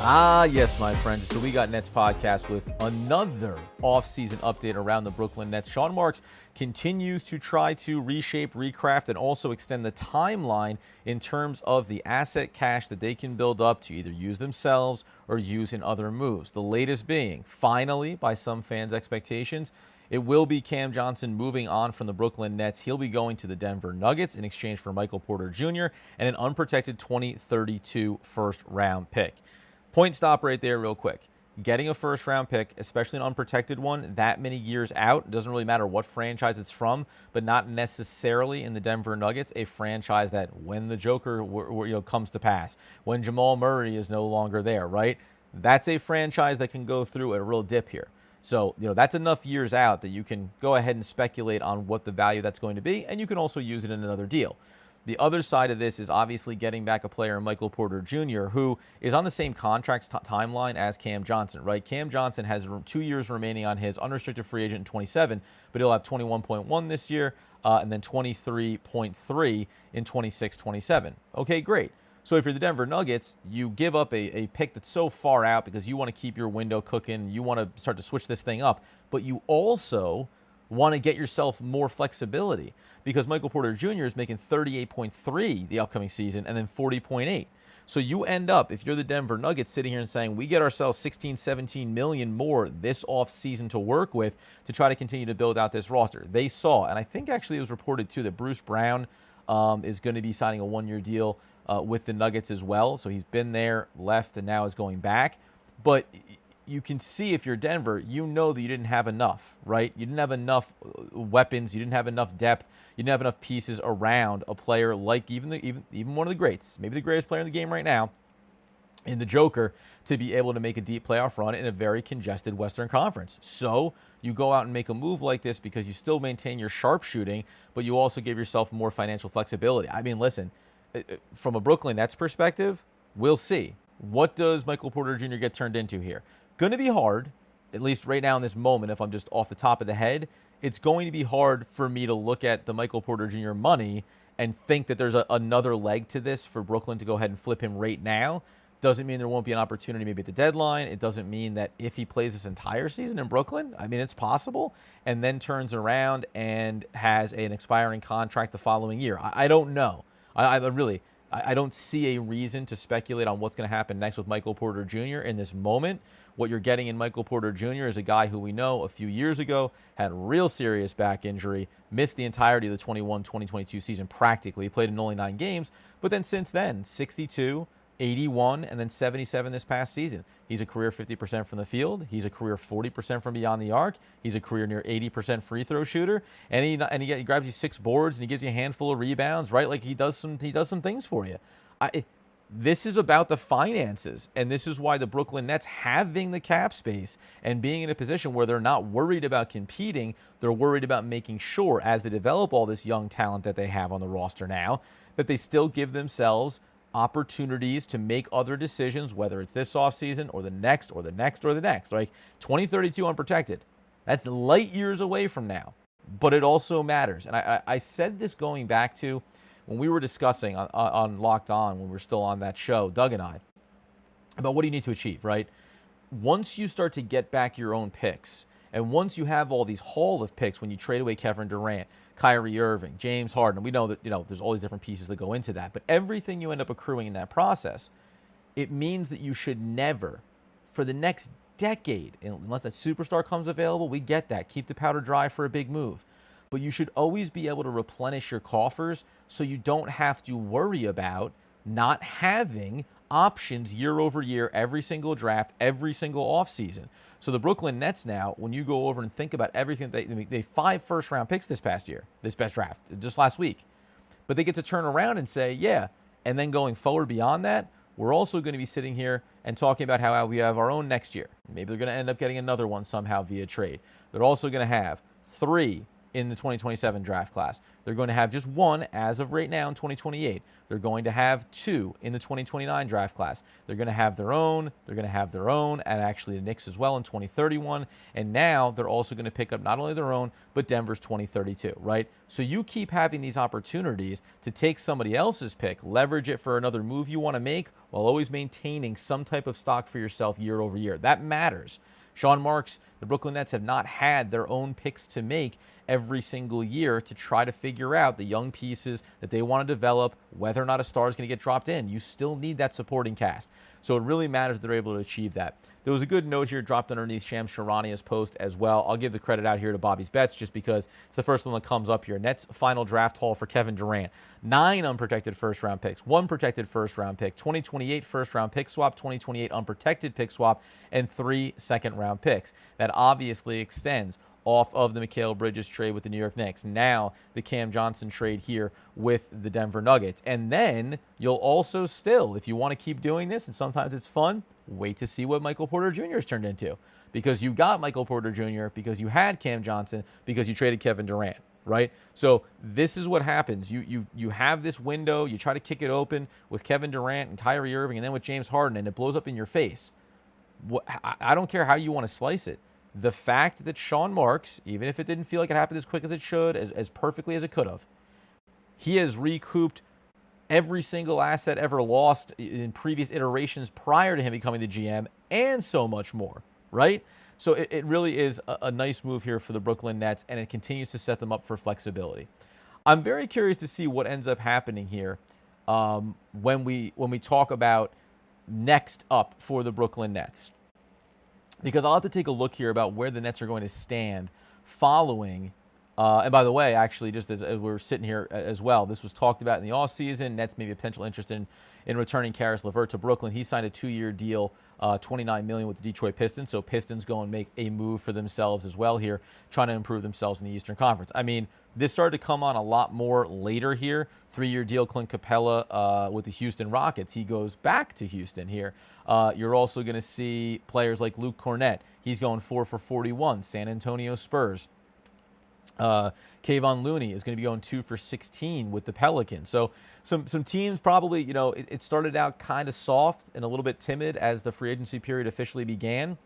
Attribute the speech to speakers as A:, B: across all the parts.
A: Ah, yes, my friends. So we got Nets podcast with another offseason update around the Brooklyn Nets. Sean Marks continues to try to reshape, recraft, and also extend the timeline in terms of the asset cash that they can build up to either use themselves or use in other moves. The latest being, finally, by some fans' expectations, it will be Cam Johnson moving on from the Brooklyn Nets. He'll be going to the Denver Nuggets in exchange for Michael Porter Jr. and an unprotected 2032 first-round pick. Point stop right there real quick. Getting a first-round pick, especially an unprotected one, that many years out, it doesn't really matter what franchise it's from, but not necessarily in the Denver Nuggets, a franchise that when the Joker comes to pass, when Jamal Murray is no longer there, right? That's a franchise that can go through a real dip here. So, that's enough years out that you can go ahead and speculate on what the value that's going to be, and you can also use it in another deal. The other side of this is obviously getting back a player, Michael Porter Jr., who is on the same contract timeline as Cam Johnson, right? Cam Johnson has 2 years remaining on his unrestricted free agent in 27, but he'll have 21.1 this year and then 23.3 in 26-27. Okay, great. So if you're the Denver Nuggets, you give up a pick that's so far out because you want to keep your window cooking, you want to start to switch this thing up, but you also want to get yourself more flexibility because Michael Porter Jr. is making 38.3 the upcoming season and then 40.8. So you end up, if you're the Denver Nuggets, sitting here and saying, we get ourselves 16, 17 million more this offseason to work with to try to continue to build out this roster. They saw, and I think actually it was reported too, that Bruce Brown is going to be signing a one-year deal with the Nuggets as well. So he's been there, left, and now is going back. But you can see if you're Denver, you know that you didn't have enough, right? You didn't have enough weapons. You didn't have enough depth. You didn't have enough pieces around a player like even one of the greats, maybe the greatest player in the game right now, in the Joker, to be able to make a deep playoff run in a very congested Western Conference. So you go out and make a move like this because you still maintain your sharpshooting, but you also give yourself more financial flexibility. I mean, listen, from a Brooklyn Nets perspective, we'll see. What does Michael Porter Jr. get turned into here? Going to be hard, at least right now in this moment, if I'm just off the top of the head. It's going to be hard for me to look at the Michael Porter Jr. money and think that there's another leg to this for Brooklyn to go ahead and flip him right now. Doesn't mean there won't be an opportunity maybe at the deadline. It doesn't mean that if he plays this entire season in Brooklyn, I mean, it's possible, and then turns around and has an expiring contract the following year. I don't know. I don't see a reason to speculate on what's going to happen next with Michael Porter Jr. in this moment. What you're getting in Michael Porter Jr. is a guy who we know a few years ago had real serious back injury, missed the entirety of the 21-2022 season practically. He played in only 9 games, but then since then, 62, 81, and then 77 this past season. He's a career 50% from the field. He's a career 40% from beyond the arc. He's a career near 80% free throw shooter, and he grabs you 6 boards and he gives you a handful of rebounds, right? Like he does some things for you. This is about the finances, and this is why the Brooklyn Nets, having the cap space and being in a position where they're not worried about competing, they're worried about making sure, as they develop all this young talent that they have on the roster now, that they still give themselves opportunities to make other decisions, whether it's this offseason or the next or the next or the next. Like 2032 unprotected, that's light years away from now, but it also matters. And I said this going back to when we were discussing on Locked On, when we were still on that show, Doug and I, about what do you need to achieve, right? Once you start to get back your own picks, and once you have all these haul of picks, when you trade away Kevin Durant, Kyrie Irving, James Harden, we know that there's all these different pieces that go into that, but everything you end up accruing in that process, it means that you should never, for the next decade, unless that superstar comes available, we get that. Keep the powder dry for a big move. But you should always be able to replenish your coffers so you don't have to worry about not having options year over year, every single draft, every single offseason. So the Brooklyn Nets now, when you go over and think about everything, they 5 first-round picks this past draft, just last week. But they get to turn around and say, yeah, and then going forward beyond that, we're also going to be sitting here and talking about how we have our own next year. Maybe they're going to end up getting another one somehow via trade. They're also going to have 3 in the 2027 draft class. They're going to have just one as of right now in 2028. They're going to have two in the 2029 draft class. They're going to have their own. They're going to have their own, and actually the Knicks as well in 2031. And now they're also going to pick up not only their own, but Denver's 2032, right? So you keep having these opportunities to take somebody else's pick, leverage it for another move you want to make, while always maintaining some type of stock for yourself year over year. That matters. Sean Marks, the Brooklyn Nets have not had their own picks to make every single year to try to figure out the young pieces that they want to develop, whether or not a star is going to get dropped in. You still need that supporting cast. So it really matters they're able to achieve that. There was a good note here dropped underneath Shams Charania's post as well. I'll give the credit out here to Bobby's Bets just because it's the first one that comes up here. Nets final draft haul for Kevin Durant. 9 unprotected first-round picks, 1 protected first-round pick, 2028 first-round pick swap, 2028 unprotected pick swap, and 3 second-round picks. That obviously extends off of the Mikal Bridges trade with the New York Knicks. Now the Cam Johnson trade here with the Denver Nuggets. And then you'll also still, if you want to keep doing this, and sometimes it's fun, wait to see what Michael Porter Jr. has turned into. Because you got Michael Porter Jr., because you had Cam Johnson, because you traded Kevin Durant, right? So this is what happens. You have this window, you try to kick it open with Kevin Durant and Kyrie Irving, and then with James Harden, and it blows up in your face. I don't care how you want to slice it. The fact that Sean Marks, even if it didn't feel like it happened as quick as it should, as perfectly as it could have, he has recouped every single asset ever lost in previous iterations prior to him becoming the GM, and so much more, right? So it really is a nice move here for the Brooklyn Nets, and it continues to set them up for flexibility. I'm very curious to see what ends up happening here when we talk about next up for the Brooklyn Nets. Because I'll have to take a look here about where the Nets are going to stand following. And by the way, actually, just as we're sitting here as well, this was talked about in the offseason. Nets maybe a potential interest in returning Caris LeVert to Brooklyn. He signed a 2-year deal, $29 million with the Detroit Pistons. So Pistons go and make a move for themselves as well here, trying to improve themselves in the Eastern Conference. I mean, this started to come on a lot more later here. 3-year deal, Clint Capella with the Houston Rockets. He goes back to Houston here. You're also going to see players like Luke Cornett. He's going 4 for 41. San Antonio Spurs. Kayvon Looney is going to be going 2 for 16 with the Pelicans. So some teams probably, it started out kind of soft and a little bit timid as the free agency period officially began.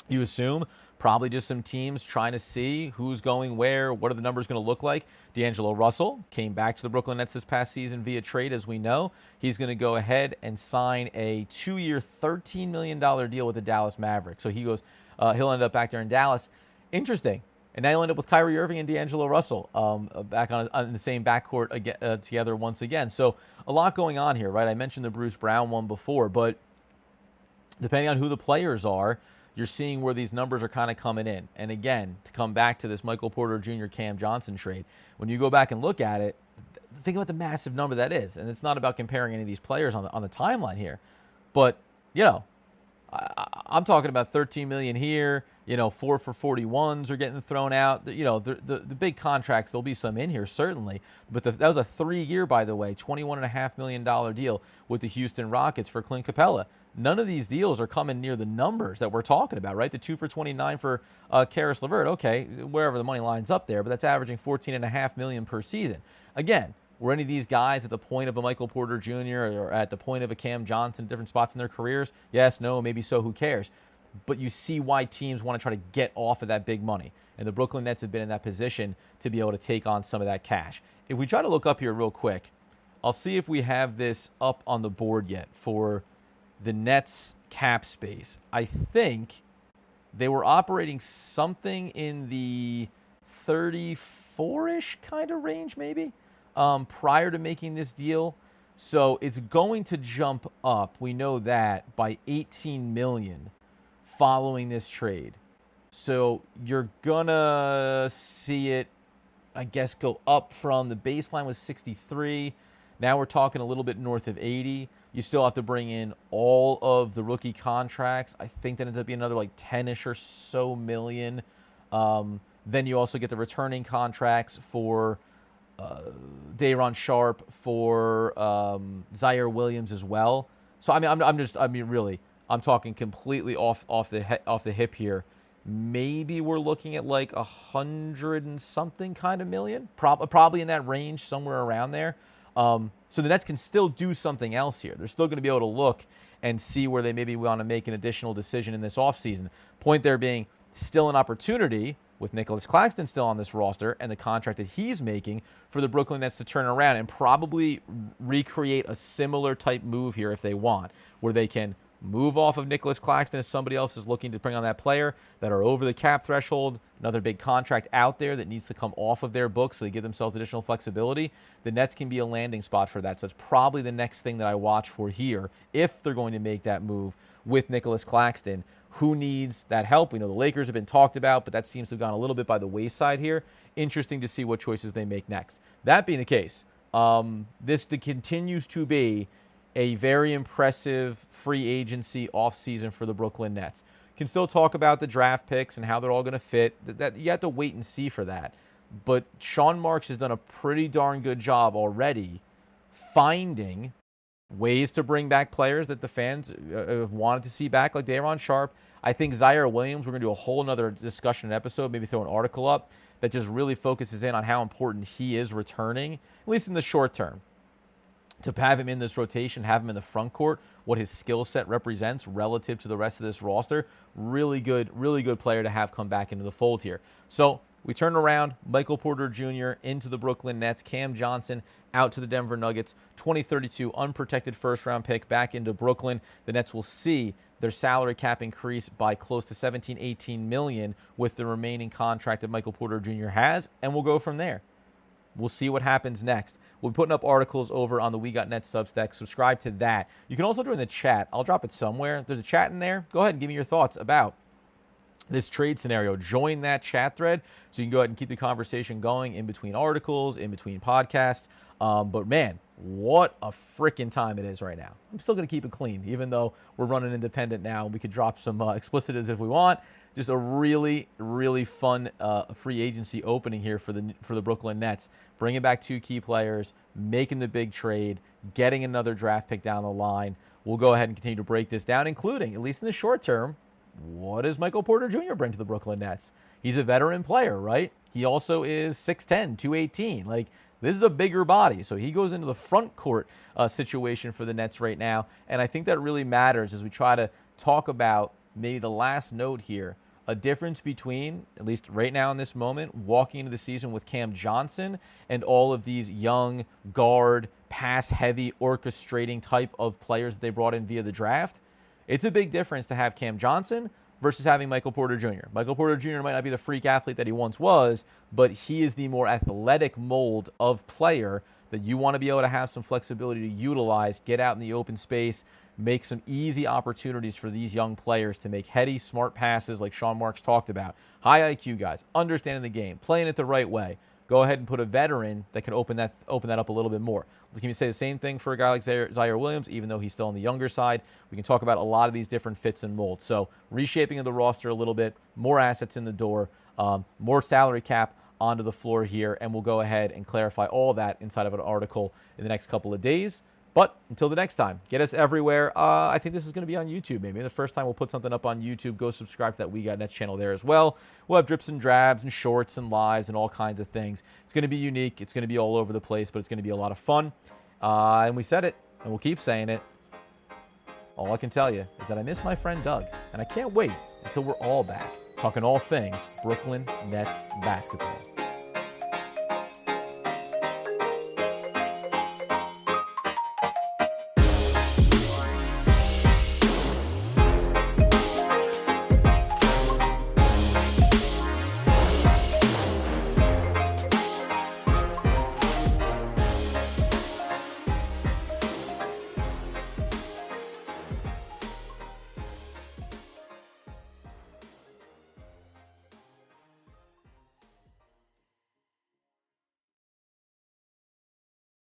A: You assume probably just some teams trying to see who's going where, what are the numbers going to look like. D'Angelo Russell came back to the Brooklyn Nets this past season via trade, as we know. He's going to go ahead and sign a 2-year, $13 million deal with the Dallas Mavericks. So he'll end up back there in Dallas. Interesting. And now you'll end up with Kyrie Irving and D'Angelo Russell back on the same backcourt again, together once again. So a lot going on here, right? I mentioned the Bruce Brown one before, but depending on who the players are, you're seeing where these numbers are kind of coming in. And again, to come back to this Michael Porter Jr. Cam Johnson trade, when you go back and look at it, think about the massive number that is. And it's not about comparing any of these players on the timeline here. But, I'm talking about $13 million here. 4 for 41s are getting thrown out. The big contracts, there'll be some in here, certainly. But that was a 3-year, by the way, $21.5 million deal with the Houston Rockets for Clint Capella. None of these deals are coming near the numbers that we're talking about, right? The 2 for 29 for Caris LeVert. Okay, wherever the money lines up there, but that's averaging $14.5 million per season. Again, were any of these guys at the point of a Michael Porter Jr. or at the point of a Cam Johnson, different spots in their careers? Yes, no, maybe so, who cares? But you see why teams want to try to get off of that big money. And the Brooklyn Nets have been in that position to be able to take on some of that cash. If we try to look up here real quick, I'll see if we have this up on the board yet for the Nets cap space. I think they were operating something in the 34-ish kind of range maybe prior to making this deal. So it's going to jump up, we know that, by $18 million following this trade. So you're going to see it, I guess, go up from the baseline was 63. Now we're talking a little bit north of 80. You still have to bring in all of the rookie contracts. I think that ends up being another like 10-ish or so million. Then you also get the returning contracts for Day'Ron Sharpe, for Zaire Williams as well. So I'm talking completely off the hip here. maybe we're looking at like 100 and something kind of million, probably in that range, somewhere around there. So the Nets can still do something else here. They're still going to be able to look and see where they maybe want to make an additional decision in this offseason. Point there being still an opportunity with Nicholas Claxton still on this roster and the contract that he's making for the Brooklyn Nets to turn around and probably recreate a similar type move here if they want, where they can move off of Nicholas Claxton if somebody else is looking to bring on that player that are over the cap threshold, another big contract out there that needs to come off of their books so they give themselves additional flexibility. The Nets can be a landing spot for that. So that's probably the next thing that I watch for here if they're going to make that move with Nicholas Claxton. Who needs that help? We know the Lakers have been talked about, but that seems to have gone a little bit by the wayside here. Interesting to see what choices they make next. That being the case, this continues to be a very impressive free agency offseason for the Brooklyn Nets. Can still talk about the draft picks and how they're all going to fit. That you have to wait and see for that. But Sean Marks has done a pretty darn good job already finding ways to bring back players that the fans have wanted to see back, like Daron Sharp. I think Zaire Williams, we're going to do a whole nother discussion episode, maybe throw an article up that just really focuses in on how important he is returning, at least in the short term. To have him in this rotation, have him in the front court, what his skill set represents relative to the rest of this roster, really good player to have come back into the fold here. So we turn around, Michael Porter Jr. into the Brooklyn Nets, Cam Johnson out to the Denver Nuggets, 2032 unprotected first-round pick back into Brooklyn. The Nets will see their salary cap increase by close to 18 million with the remaining contract that Michael Porter Jr. has, and we'll go from there. We'll see what happens next. We'll be putting up articles over on the We Got Nets Substack. Subscribe to that. You can also join the chat. I'll drop it somewhere. There's a chat in there. Go ahead and give me your thoughts about this trade scenario. Join that chat thread so you can go ahead and keep the conversation going in between articles, in between podcasts. But man, what a freaking time it is right now. I'm still going to keep it clean, even though we're running independent now. We could drop some explicitives if we want. Just a really, really fun free agency opening here for the Brooklyn Nets. Bringing back two key players, making the big trade, getting another draft pick down the line. We'll go ahead and continue to break this down, including, at least in the short term, what does Michael Porter Jr. bring to the Brooklyn Nets? He's a veteran player, right? He also is 6'10", 218. Like, this is a bigger body. So he goes into the front court situation for the Nets right now. And I think that really matters as we try to talk about maybe the last note here. A difference between, at least right now in this moment, walking into the season with Cam Johnson and all of these young guard, pass-heavy, orchestrating type of players that they brought in via the draft. It's a big difference to have Cam Johnson versus having Michael Porter Jr. Michael Porter Jr. might not be the freak athlete that he once was, but he is the more athletic mold of player that you want to be able to have some flexibility to utilize, get out in the open space, make some easy opportunities for these young players to make heady, smart passes like Sean Marks talked about. High IQ guys, understanding the game, playing it the right way. Go ahead and put a veteran that can open that up a little bit more. Can you say the same thing for a guy like Zaire Williams, even though he's still on the younger side? We can talk about a lot of these different fits and molds. So reshaping of the roster a little bit, more assets in the door, more salary cap onto the floor here, and we'll go ahead and clarify all that inside of an article in the next couple of days. But until the next time, get us everywhere. I think this is going to be on YouTube maybe. The first time we'll put something up on YouTube, go subscribe to that We Got Nets channel there as well. We'll have drips and drabs and shorts and lives and all kinds of things. It's going to be unique. It's going to be all over the place, but it's going to be a lot of fun. And we said it, and we'll keep saying it. All I can tell you is that I miss my friend Doug, and I can't wait until we're all back talking all things Brooklyn Nets basketball.